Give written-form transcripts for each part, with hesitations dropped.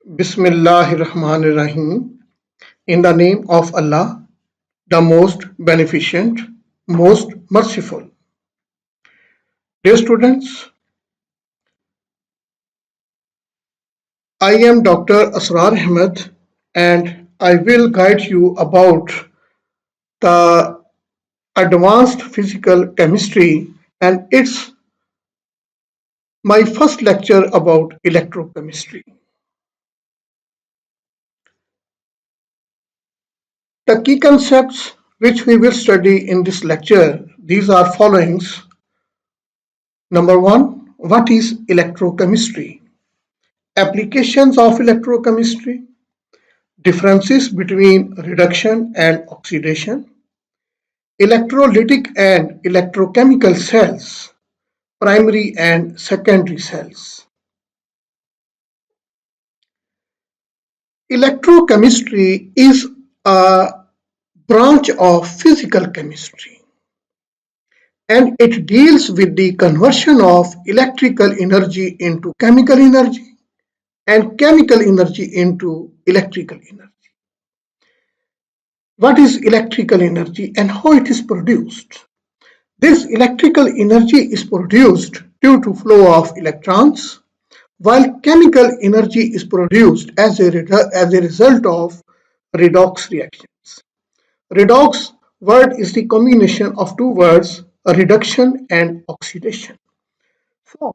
Bismillahirrahmanirrahim. In the name of Allah, the most beneficent, most merciful. Dear students, I am Dr. Asrar Ahmed and I will guide you about the advanced physical chemistry, and it's my first lecture about electrochemistry. The key concepts which we will study in this lecture, these are followings. Number one, what is electrochemistry? Applications of electrochemistry, differences between reduction and oxidation, electrolytic and electrochemical cells, primary and secondary cells. Electrochemistry is a branch of physical chemistry, and it deals with the conversion of electrical energy into chemical energy and chemical energy into electrical energy. What is electrical energy and how it is produced? This electrical energy is produced due to flow of electrons, while chemical energy is produced as a result of redox reactions. Redox word is the combination of two words, reduction and oxidation. So,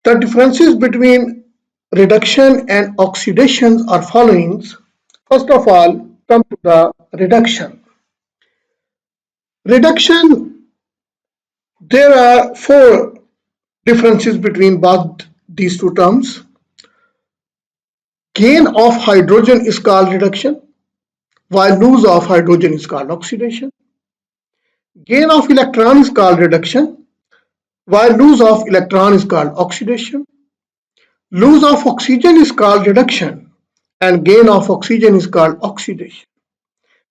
the differences between reduction and oxidation are following. First of all, come to the reduction. Reduction, there are four differences between both these two terms. Gain of hydrogen is called reduction, while lose of hydrogen is called oxidation. Gain of electron is called reduction, while lose of electron is called oxidation. Lose of oxygen is called reduction, and gain of oxygen is called oxidation.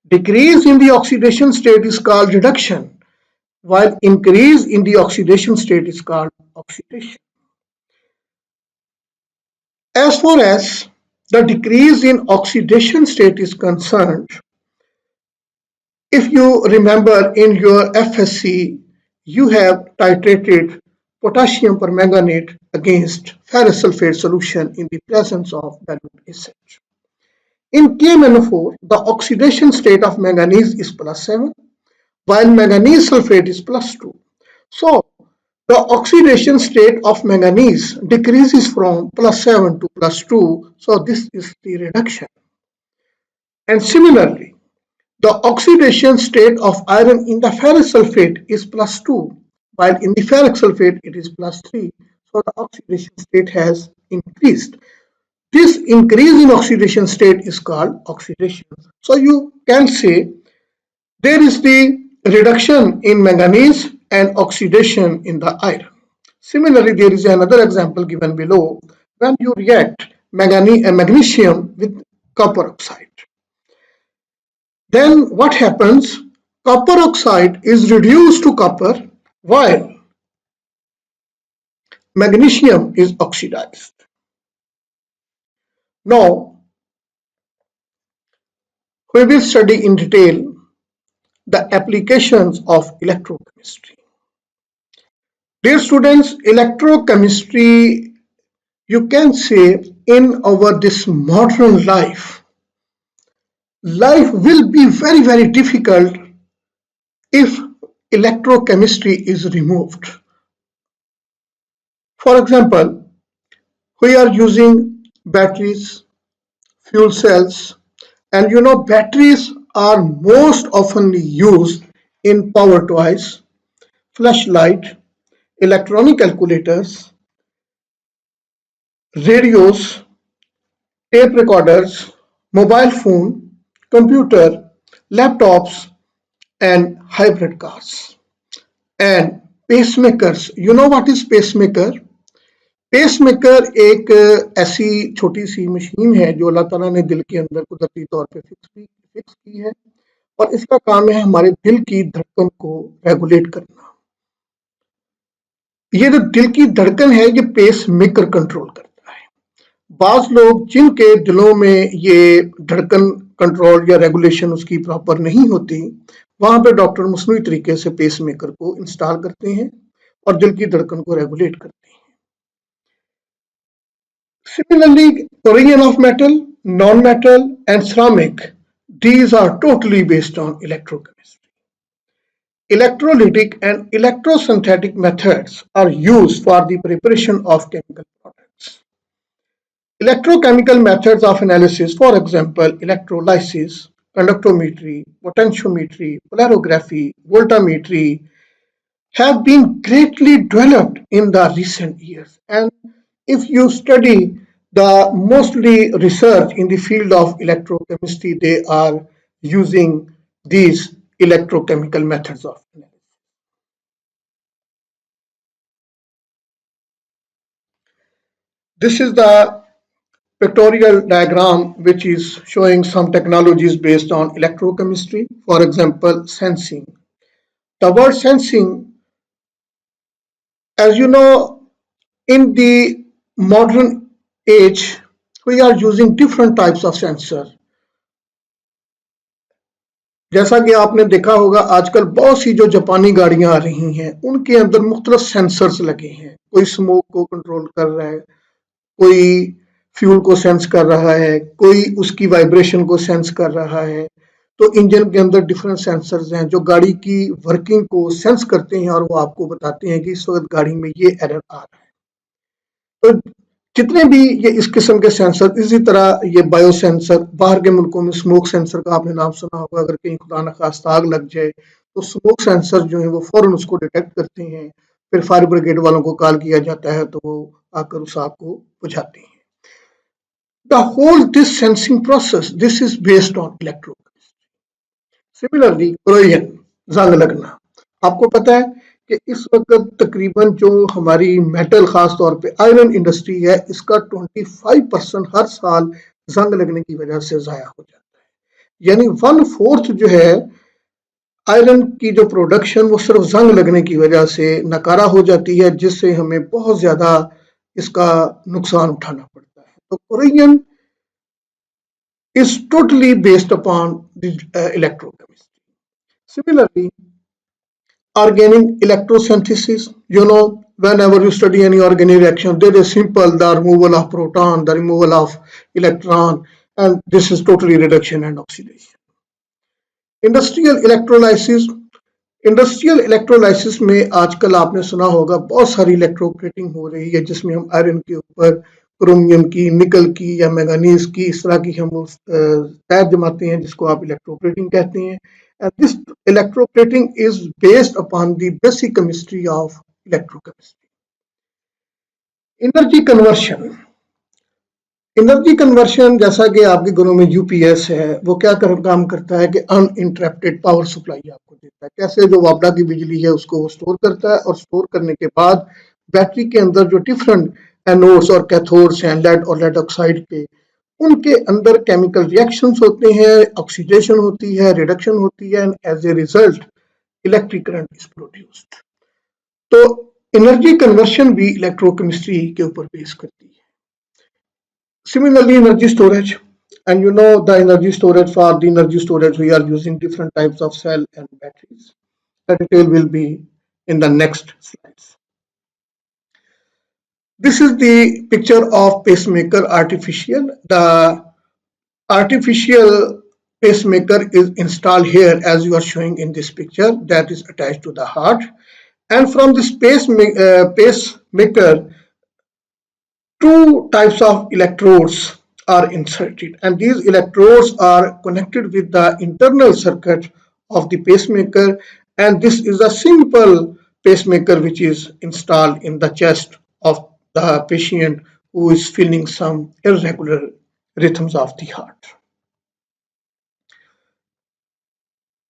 Decrease in the oxidation state is called reduction, while increase in the oxidation state is called oxidation. As far as the decrease in oxidation state is concerned, if you remember in your FSC, you have titrated potassium permanganate against ferrous sulfate solution in the presence of dilute acid. In KMnO4, the oxidation state of manganese is +7, while manganese sulfate is +2. So, the oxidation state of manganese decreases from +7 to +2, so this is the reduction. And similarly, the oxidation state of iron in the ferrous sulfate is +2, while in the ferric sulfate it is +3, so the oxidation state has increased. This increase in oxidation state is called oxidation. So you can say there is the reduction in manganese and oxidation in the iron. Similarly, there is another example given below when you react magnesium with copper oxide. Then what happens? Copper oxide is reduced to copper while magnesium is oxidized. Now, we will study in detail the applications of electrochemistry. Dear students, electrochemistry, you can say in our this modern life will be very, very difficult if electrochemistry is removed. For example, we are using batteries, fuel cells, and you know batteries are most often used in power toys, flashlight, electronic calculators, radios, tape recorders, mobile phone, computer, laptops, and hybrid cars. And pacemakers, you know what is pacemaker? Pacemaker एक ऐसी छोटी सी machine है जो अल्लाह ताला ने दिल के अंदर कुदरती तौर पे फिक्स की है और इसका काम है हमारे दिल की धड़कन को रेगुलेट करना। ये जो दिल की धड़कन है ये पेस मेकर कंट्रोल करता है। बाज लोग जिनके दिलों में ये धड़कन कंट्रोल या रेगुलेशन उसकी प्रॉपर नहीं होती, वहां पे डॉक्टर मसनूई तरीके से पेस मेकर को इंस्टॉल करते हैं और दिल की धड़कन को रेगुलेट करते हैं। Similarly, origin of metal, non-metal, and ceramic, these are totally based on electrochemistry. Electrolytic and electrosynthetic methods are used for the preparation of chemical products. Electrochemical methods of analysis, for example, electrolysis, conductometry, potentiometry, polarography, voltammetry, have been greatly developed in the recent years. And if you study the mostly research in the field of electrochemistry, they are using these electrochemical methods of analysis. This is the pictorial diagram which is showing some technologies based on electrochemistry. For example, sensing. The word sensing, as you know, in the modern age, we are using different types of sensor. जैसा कि आपने देखा होगा आजकल बहुत सी जो जापानी गाड़ियां आ रही हैं उनके अंदर मुख्तलिफ सेंसर्स लगे हैं। कोई स्मोक को कंट्रोल कर रहा है, कोई फ्यूल को सेंस कर रहा है, कोई उसकी वाइब्रेशन को सेंस कर रहा है। तो इंजन के अंदर डिफरेंट सेंसर्स हैं जो गाड़ी की वर्किंग को सेंस करते हैं और वो आपको बताते हैं कि इस वक्त गाड़ी में ये एरर आ रहा है। तो जितने भी ये इस किस्म के सेंसर, इसी तरह ये बायो सेंसर, बाहर के मुल्कों में स्मोक सेंसर का आपने नाम सुना होगा, अगर कहीं खुदा न खास्ता आग लग जाए तो स्मोक सेंसर जो है वो फौरन उसको डिटेक्ट करते हैं, फिर फायर ब्रिगेड वालों को कॉल किया जाता है तो वो आकर उस आग को बुझाते हैं। The whole this sensing process, this is based on electrochemistry. Similarly, corrosion, जंग लगना। आपको पता है कि इस वक्त तकरीबन जो हमारी मेटल खास तौर पे आयरन इंडस्ट्री है इसका 25% हर साल जंग लगने की वजह से जाया हो जाता है। यानी 1/4 जो है आयरन की जो प्रोडक्शन वो सिर्फ जंग लगने की वजह से नकारा हो जाती है, जिससे हमें बहुत ज्यादा इसका नुकसान उठाना पड़ता है। तो Korean is totally based upon the electrochemistry. Similarly, organic electrosynthesis, whenever you study any organic reaction, there is simple the removal of proton, the removal of electron, and this is totally reduction and oxidation. Industrial electrolysis, industrial electrolysis में आजकल आपने सुना होगा बहुत सारी electroplating हो रही है जिसमें हम आयरन के ऊपर क्रोमियम की, निकल की या मैंगनीज की इस तरह की हम टैब जमाते हैं जिसको आप इलेक्ट्रोप्लेटिंग कहते हैं। And this electroplating is based upon the basic chemistry of electrochemistry. Energy conversion, energy conversion जैसा कि आपके घरों में यूपीएस है वो क्या काम करता है कि अनइंटरप्टेड पावर सप्लाई आपको देता है। कैसे जो वापडा की बिजली है उसको वो स्टोर करता है और स्टोर करने के बाद बैटरी के अंदर जो डिफरेंट एनोड्स और कैथोड्स हैं लेड और लेड ऑक्साइड के, उनके अंदर केमिकल रिएक्शंस होते हैं, ऑक्सीडेशन होती है, रिडक्शन होती है, and as a result electric current is produced. तो एनर्जी कन्वर्शन भी इलेक्ट्रोकेमिस्ट्री के ऊपर बेस करती है। Similarly, energy storage, and the energy storage, for the energy storage we are using different types of cell and batteries. The detail will be in the next slides. This is the picture of pacemaker artificial. The artificial pacemaker is installed here as you are showing in this picture, that is attached to the heart, and from this pacemaker two types of electrodes are inserted, and these electrodes are connected with the internal circuit of the pacemaker, and this is a simple pacemaker which is installed in the chest of the patient who is feeling some irregular rhythms of the heart.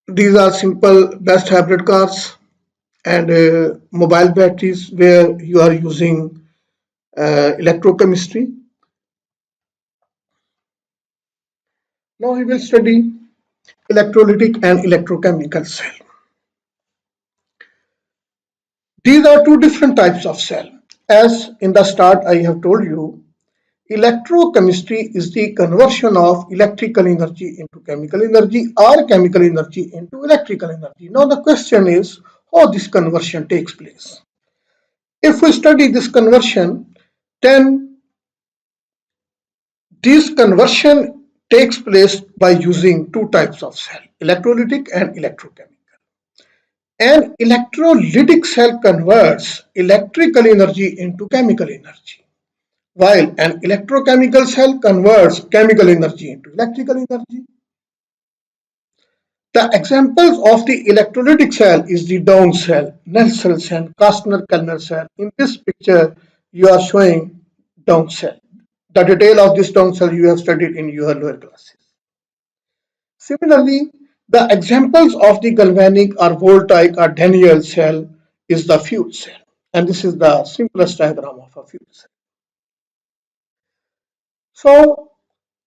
These are simple best hybrid cars and mobile batteries where you are using electrochemistry. Now we will study electrolytic and electrochemical cell. These are two different types of cell. As in the start I have told you, Electrochemistry is the conversion of electrical energy into chemical energy or chemical energy into electrical energy. Now the question is how this conversion takes place. If we study this conversion, then this conversion takes place by using two types of cell, electrolytic and electrochemical. An electrolytic cell converts electrical energy into chemical energy, while an electrochemical cell converts chemical energy into electrical energy. The examples of the electrolytic cell is the Down cell, Nelson cell, Kastner-Kellner cell. In this picture, you are showing Down cell. The detail of this Down cell you have studied in your lower classes. Similarly, the examples of the galvanic or voltaic or Daniell cell is the fuel cell. And this is the simplest diagram of a fuel cell. So,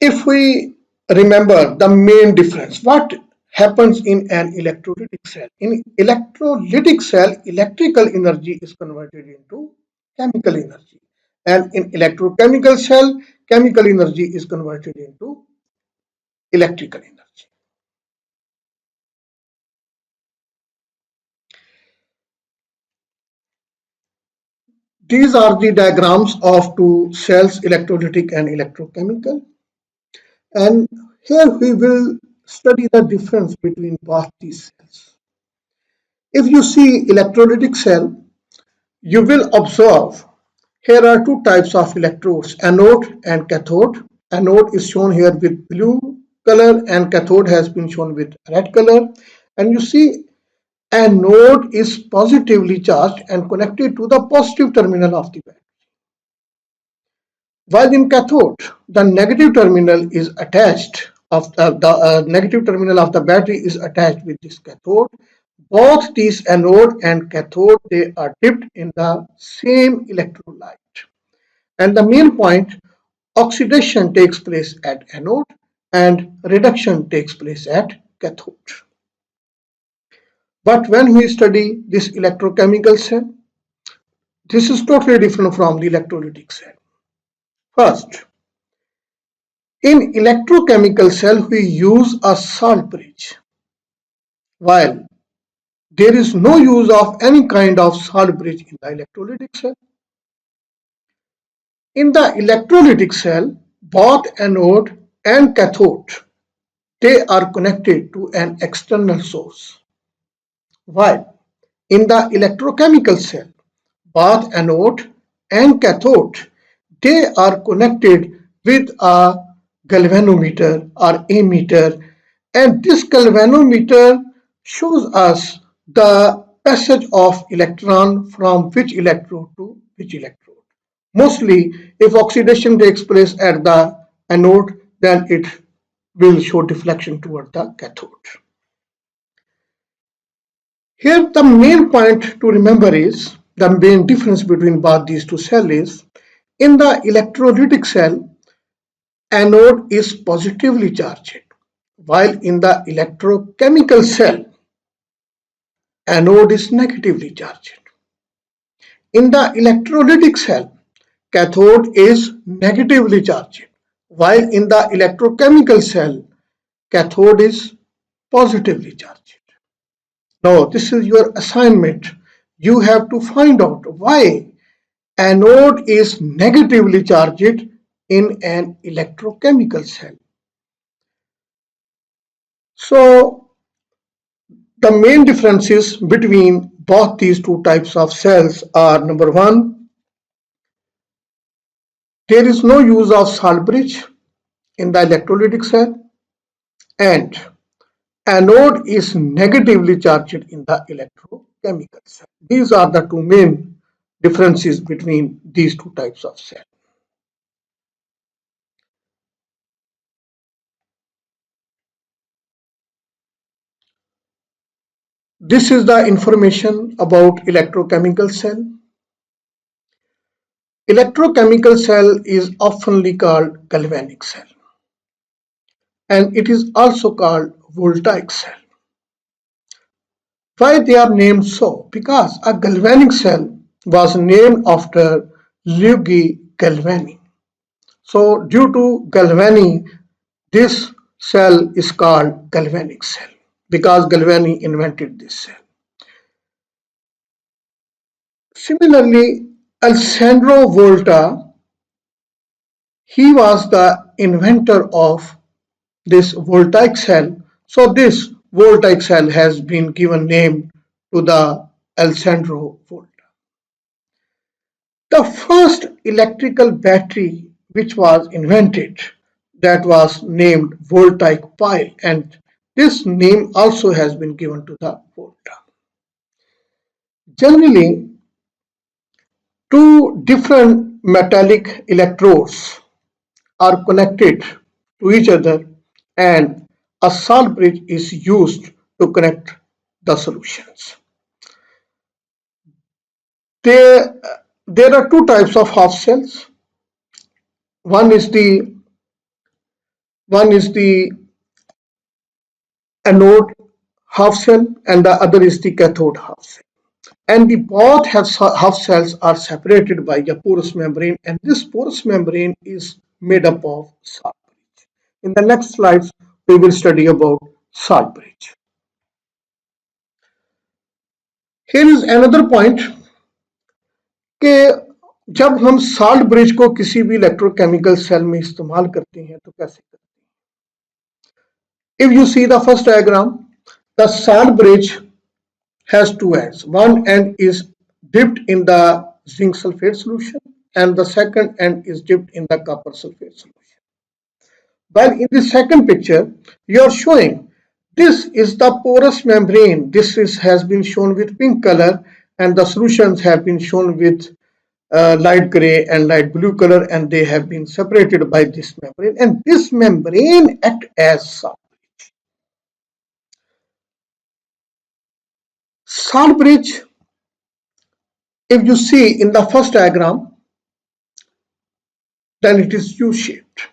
if we remember the main difference, what happens in an electrolytic cell? In electrolytic cell, electrical energy is converted into chemical energy. And in electrochemical cell, chemical energy is converted into electrical energy. These are the diagrams of two cells, electrolytic and electrochemical. And here we will study the difference between both these cells. If you see electrolytic cell, you will observe here are two types of electrodes, anode and cathode. Anode is shown here with blue color and cathode has been shown with red color. And you see anode is positively charged and connected to the positive terminal of the battery. While in cathode, the negative terminal is attached of the negative terminal of the battery is attached with this cathode. Both these anode and cathode, they are dipped in the same electrolyte. And the main point, oxidation takes place at anode and reduction takes place at cathode. But when we study this electrochemical cell, this is totally different from the electrolytic cell. First, in electrochemical cell, we use a salt bridge, while there is no use of any kind of salt bridge in the electrolytic cell. In the electrolytic cell, both anode and cathode, they are connected to an external source, while in the electrochemical cell, both anode and cathode, they are connected with a galvanometer or ammeter, and this galvanometer shows us the passage of electron from which electrode to which electrode. Mostly, if oxidation takes place at the anode, then it will show deflection toward the cathode. Here, the main point to remember is the main difference between both these two cells is in the electrolytic cell, anode is positively charged, while in the electrochemical cell, anode is negatively charged. In the electrolytic cell, cathode is negatively charged, while in the electrochemical cell, cathode is positively charged. Now, this is your assignment. You have to find out why anode is negatively charged in an electrochemical cell. So, the main differences between both these two types of cells are number one, there is no use of salt bridge in the electrolytic cell, and anode is negatively charged in the electrochemical cell. These are the two main differences between these two types of cells. This is the information about electrochemical cell. Electrochemical cell is oftenly called galvanic cell, and it is also called voltaic cell. Why they are named so? Because a galvanic cell was named after Luigi Galvani. So due to Galvani, this cell is called galvanic cell because Galvani invented this cell. Similarly, Alessandro Volta, he was the inventor of this voltaic cell. So this voltaic cell has been given name to the Alessandro Volta. The first electrical battery which was invented, that was named voltaic pile, and this name also has been given to the Volta. Generally, two different metallic electrodes are connected to each other and a salt bridge is used to connect the solutions. There, there are two types of half cells. One is the anode half cell and the other is the cathode half cell. And the both half cells are separated by a porous membrane, and this porous membrane is made up of salt bridge. In the next slides, we will study about salt bridge. Here is another point कि जब हम salt bridge को किसी भी electrochemical cell में इस्तेमाल करते हैं तो कैसे करते हैं? If you see the first diagram, the salt bridge has two ends. One end is dipped in the zinc sulfate solution and the second end is dipped in the copper sulfate solution. While in the second picture, you are showing this is the porous membrane. This has been shown with pink color and the solutions have been shown with light gray and light blue color, and they have been separated by this membrane, and this membrane acts as salt bridge. Salt bridge, if you see in the first diagram, then it is U-shaped.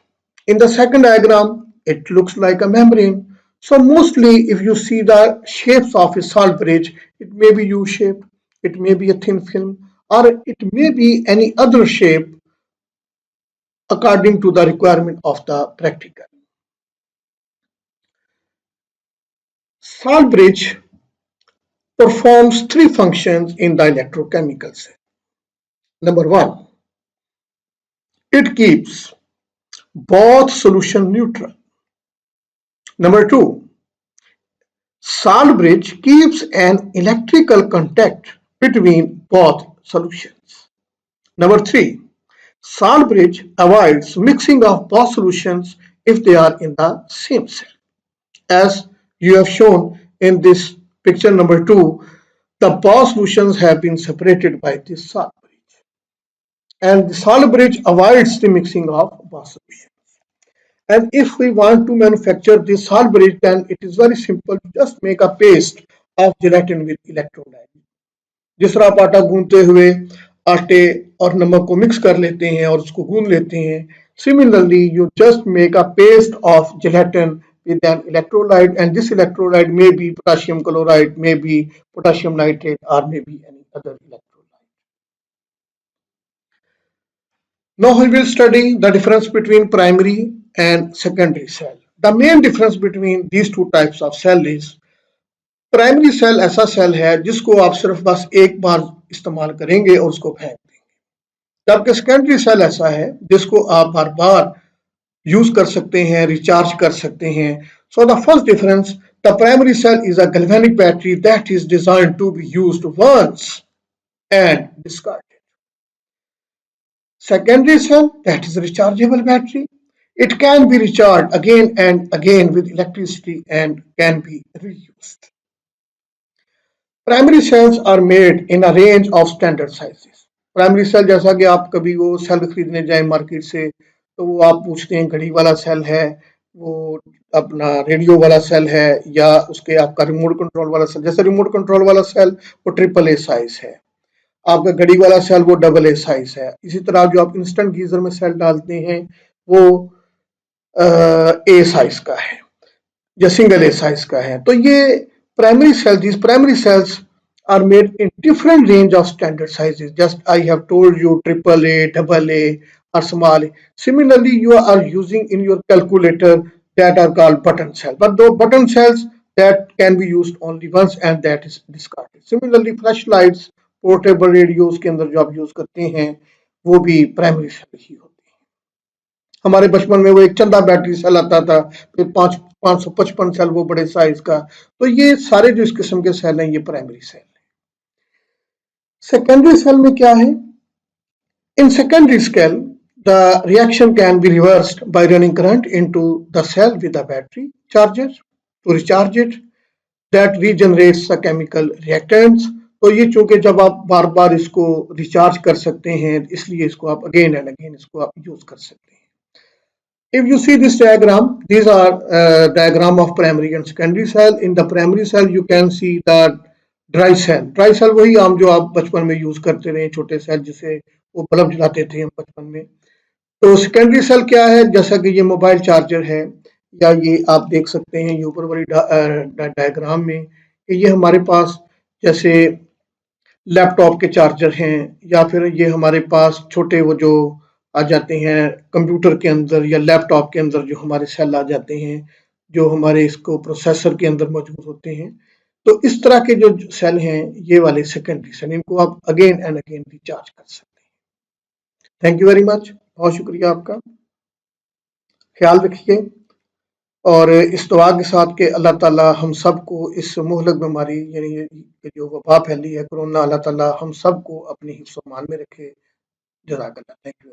In the second diagram, it looks like a membrane. So mostly if you see the shapes of a salt bridge, it may be U-shaped, it may be a thin film, or it may be any other shape according to the requirement of the practical. Salt bridge performs three functions in the electrochemical cell. Number one, it keeps both solution neutral. Number two, salt bridge keeps an electrical contact between both solutions. Number three, salt bridge avoids mixing of both solutions if they are in the same cell. As you have shown in this picture number 2, the both solutions have been separated by this salt bridge. And the salt bridge avoids the mixing of both solutions. And if we want to manufacture this salt bridge, then it is very simple. Just make a paste of gelatin with electrolyte. जिस तरह आप आटा गूंदते हुए आटे और नमक को mix कर लेते हैं और उसको गूंद लेते हैं, similarly you just make a paste of gelatin with an electrolyte, and this electrolyte may be potassium chloride, may be potassium nitrate, or may be any other electrolyte. Now we will study the difference between primary and secondary cell. The main difference between these two types of cell is primary cell ऐसा cell है जिसको आप सिर्फ बस एक बार इस्तेमाल करेंगे और उसको फेंक देंगे, जबकि सेकेंडरी सेल ऐसा है जिसको आप बार बार यूज कर सकते हैं, रिचार्ज कर सकते हैं. So the first difference, the primary cell is a galvanic battery that is designed to be used once and discarded. Secondary cell, that is a rechargeable battery. It can be recharged again and again with electricity and can be reused. Primary cells are made in a range of standard sizes. Primary cell जैसा कि आप कभी वो cell खरीदने जाए market से तो वो आप पूछते हैं घड़ी वाला सेल है, वो अपना रेडियो वाला सेल है, या उसके आपका रिमोट कंट्रोल वाला सेल. जैसे रिमोट कंट्रोल वाला सेल वो AAA साइज है, आपका घड़ी वाला सेल वो AA साइज है. इसी तरह जो आप इंस्टेंट गीजर में सेल डालते हैं वो A साइज का है या सिंगल A साइज का है. तो ये primary cells, these primary cells are made in different range of standard sizes. Just I have told you AAA, AA, are small. Similarly, you are using in your calculator that are called button cell, but the button cells that can be used only once and that is discarded. Similarly, flashlights, portable radios के अंदर जो आप use करते हैं वो भी primary cell ही होते हैं। हमारे बचपन में वो एक चंदा बैटरी सेल आता था, फिर 555 सेल वो बड़े साइज का। तो ये सारे जो इस किस्म के सेल हैं ये प्राइमरी सेल है। सेकेंडरी सेल में क्या है? In secondary cell, the reaction can be reversed by running current into the cell with a battery charger to recharge it. That regenerates the chemical reactants. तो ये चूंकि जब आप बार बार इसको रिचार्ज कर सकते हैं इसलिए इसको आप अगेन एंड अगेन इसको आप यूज कर सकते हैं। If you see this diagram, these are diagram of primary and secondary cell. In the primary cell, you can see the dry cell. Dry cell वही आम जो आप बचपन में यूज करते रहे छोटे सेल जिसे वो बल्ब जलाते थे हम बचपन में। तो सेकेंडरी सेल क्या है? जैसा कि ये मोबाइल चार्जर है या ये आप देख सकते हैं ये ऊपर वाली डायग्राम में कि ये हमारे पास जैसे लैपटॉप के चार्जर हैं या फिर ये हमारे पास छोटे वो जो आ जाते हैं कंप्यूटर के अंदर या लैपटॉप के अंदर जो हमारे सेल आ जाते हैं जो हमारे इसको प्रोसेसर के अंदर मौजूद होते हैं। तो इस तरह के जो सेल हैं ये वाले सेकेंडरी सेल, इनको आप अगेन एंड अगेन रिचार्ज कर सकते हैं। थैंक यू वेरी मच, बहुत शुक्रिया आपका, ख्याल रखिए और इस दुआ के साथ कि अल्लाह ताला हम सबको इस मुहलक बीमारी यानी जो वबा फैली है कोरोना, अल्लाह ताला हम सबको अपने हिफ्ज़-ओ-मान में रखे। जज़ाकल्लाह, थैंक यू।